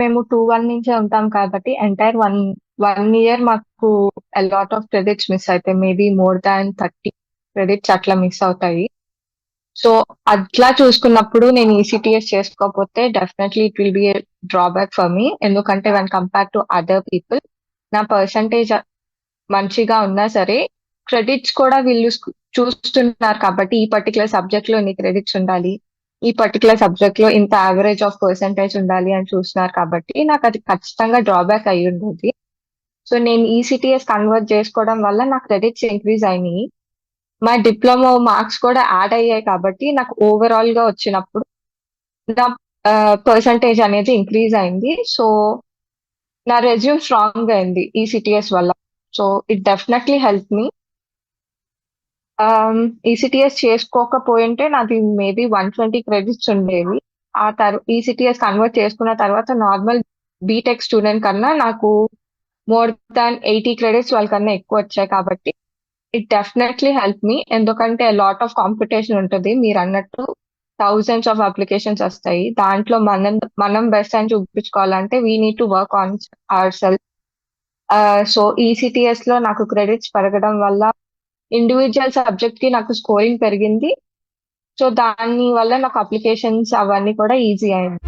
మేము 2-1 నుంచే ఉంటాం కాబట్టి ఎంటైర్ 1 ఇయర్ మాకు లాట్ ఆఫ్ క్రెడిట్స్ మిస్ అయితాయి. మేబీ మోర్ దాన్ 30 క్రెడిట్స్ అట్లా మిస్ అవుతాయి. సో అట్లా చూసుకున్నప్పుడు నేను ఈసీటీఎస్ చేసుకోకపోతే definitely it will be a drawback for me. ఎందుకంటే when compare to other people నా పర్సంటేజ్ మంచిగా ఉన్నా సరే క్రెడిట్స్ కూడా వీళ్ళు చూస్తున్నారు కాబట్టి ఈ పర్టికులర్ సబ్జెక్ట్ లో ఇన్ని క్రెడిట్స్ ఉండాలి, ఈ పర్టికులర్ సబ్జెక్ట్ లో ఇంత యావరేజ్ ఆఫ్ పర్సంటేజ్ ఉండాలి అని చూస్తున్నారు కాబట్టి నాకు అది ఖచ్చితంగా డ్రాబ్యాక్ అయ్యి ఉండేది. సో నేను ఈసీటీఎస్ కన్వర్ట్ చేసుకోవడం వల్ల నా క్రెడిట్స్ ఇంక్రీజ్ అయినాయి. మా డిప్లొమా మార్క్స్ కూడా యాడ్ అయ్యాయి కాబట్టి నాకు ఓవరాల్ గా వచ్చినప్పుడు నా పర్సంటేజ్ అనేది ఇంక్రీజ్ అయింది. సో నా రెజ్యూమ్ స్ట్రాంగ్ అయింది ఈసీటీఎస్ వల్ల. So it definitely help me. ECTS చేసుకోకపోయింటే నాది మేబీ 120 క్రెడిట్స్ ఉండేవి. ఆ ఈసీటీఎస్ కన్వర్ట్ చేసుకున్న తర్వాత నార్మల్ బీటెక్ స్టూడెంట్ కన్నా నాకు మోర్ దాన్ 80 క్రెడిట్స్ వాళ్ళకన్నా ఎక్కువ వచ్చాయి కాబట్టి ఇట్ డెఫినెట్లీ హెల్ప్ మీ. ఎందుకంటే లాట్ ఆఫ్ కాంపిటీషన్ ఉంటుంది. మీరు అన్నట్టు థౌజండ్స్ ఆఫ్ అప్లికేషన్స్ వస్తాయి. దాంట్లో మనం మనం బెస్ట్ అని చూపించుకోవాలంటే we need to work on our self. So ECTS లో నాకు క్రెడిట్స్ పెరగడం వల్ల ఇండివిజువల్ సబ్జెక్ట్ కి నాకు స్కోరింగ్ పెరిగింది. సో దాని వల్ల నాకు అప్లికేషన్స్ అవన్నీ కూడా ఈజీ అయింది.